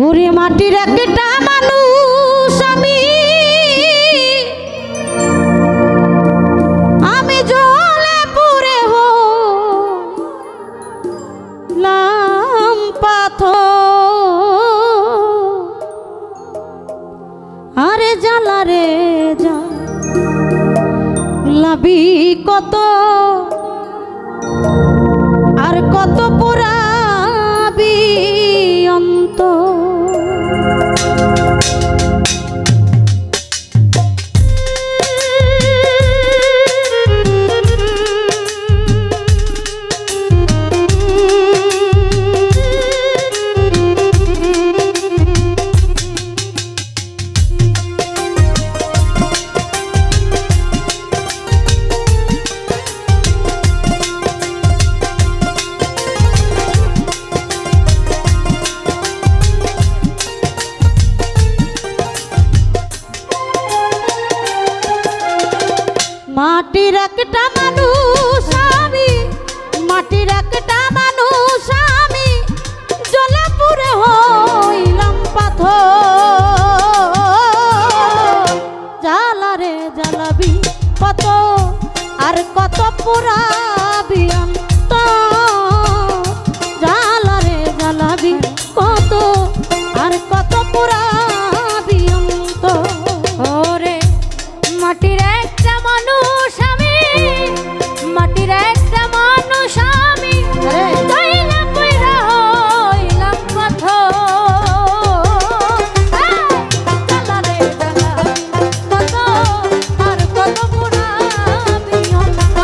ওরে মাটির একটা মানুষ আমি জলে পুড়ে হলাম পাথর। আরে জ্বালা রে জ্বালাবি কত আর কত পোড়াবি অন্ত। মাটির একটা মানুষ আমি, মাটির একটা মানুষ আমি জ্বলে পুড়ে হইলাম পাথর। জ্বালা রে জ্বালাবি কত আর কত পোড়াবি অন্ত। জ্বালা রে জ্বালাবি কত আর কত পোড়াবি অন্ত। ওরে মাটির একটা মানুষ আমি, মাটির একটা মানুষ আমি জলে পুড়ে হইলাম পাথর। জ্বালা রে জ্বালাবি কত আর কত পোড়াবি অন্ত।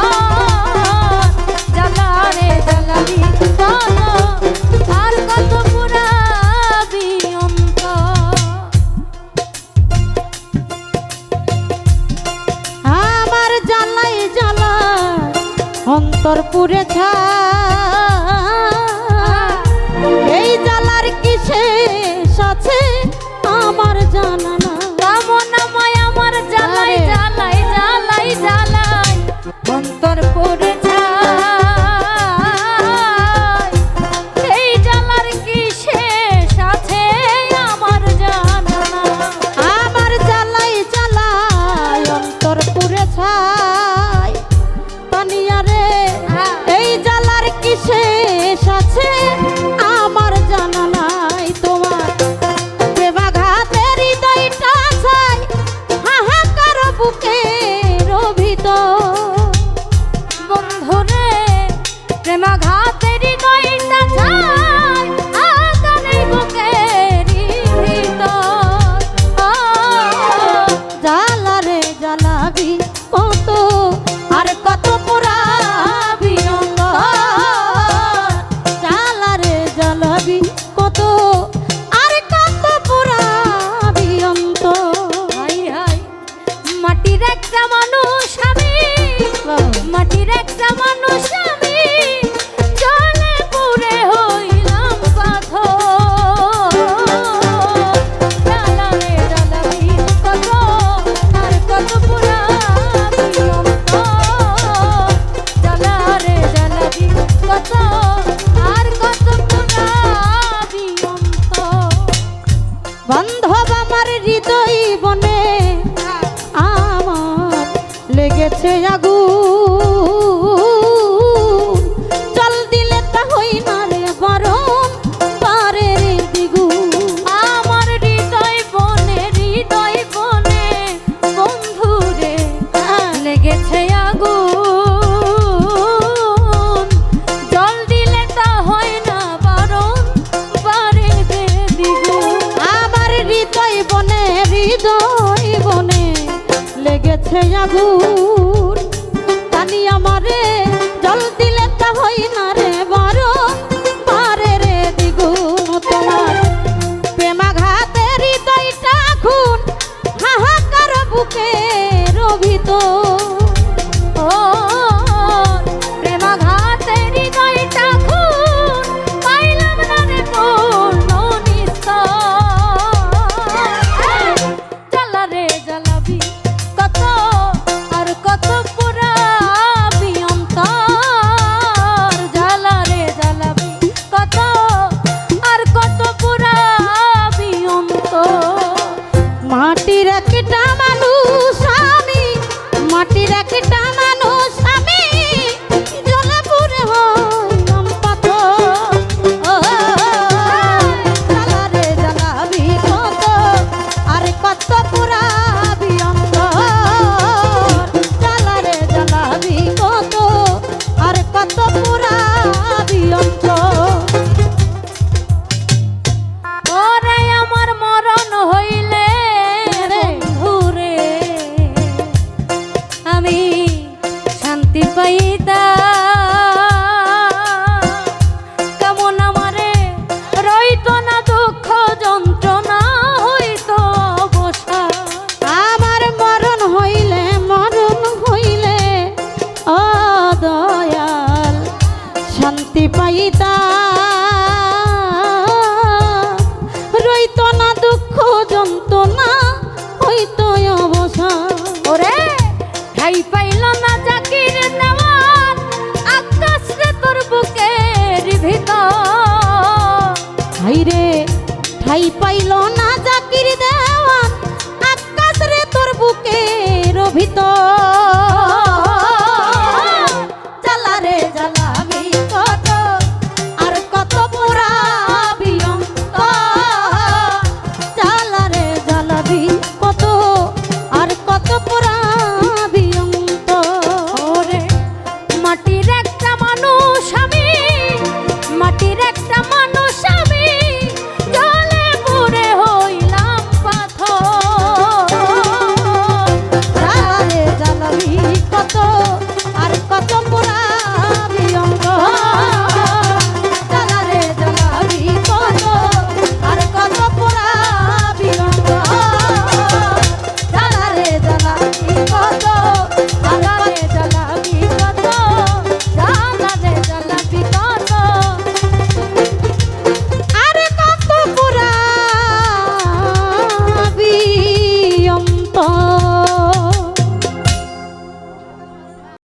জ্বালা রে জ্বালাবি কত আর কত পোড়াবি অন্ত। আমার জ্বালাই জ্বালা অন্তর পুড়ে এই জ্বালার কি শেষ আছে আমার জানা না। কামনাময় আমার জ্বালাই জ্বালাই জ্বালাই জ্বালাই অন্তর পড়ে যায়। এই জ্বালার কি শেষ আছে আমার জানা না। আমার জ্বালাই জ্বালাই অন্তর পুড়ে ছাই তানিয়া রে এই জ্বালার কি শেষ আছে আমার জানা নাই। তোমার প্রেমাঘাতে হৃদয়টা ছাই হাহাকার বুকের ভিতর। বন্ধুরে প্রেমাঘাতে হৃদয়টা ছাই আকারে বুকের ভিতর। জ্বালা রে জ্বালাবি কত আর কত পোড়াবি অন্ত। জ্বালা রে জ্বালাবি কত আর কত পোড়াবি অন্ত। হাই হাই মাটির একটা মানুষ আমি, মাটির একটা মানুষ আমি জলে পুড়ে হইলাম পাথর। জ্বালা রে জ্বালাবি কত আর কত পোড়াবি অন্ত। জ্বালা রে জ্বালাবি কত আর কত পোড়াবি অন্ত। বান্ধব আমার হৃদয় বনে আমার লেগেছে আগুন। জল দিলে তা হই না রে বারণ পারের দ্বিগুণ। আমার হৃদয় বনে বন্ধু রে লেগেছে আগুন। জল দিলে তা হয় না বারণ পারে দে দ্বিগুণ। আমার হৃদয় বনে লেগেছে আগুন। তানি আমারে জল দিলে তা হই না রে বারণ পারের দ্বিগুণ। তোমার প্রেমাঘাতে হৃদয়টা খুন হাহাকার বুকের ভিতর। ও প্রেমাঘাতে হৃদয়টা খুন পাইলাম না রে পূর্ণ নিস্তার। জ্বালা রে জ্বালাবি কত আর পাইতা রইতো না দুঃখ যন্ত্রণা হইতো অবসান। ওরে ঠাই পাইল না জাকির দেওয়ান আকাশ রে তোর বুকের ভিতর। হাইরে ঠাই পাইল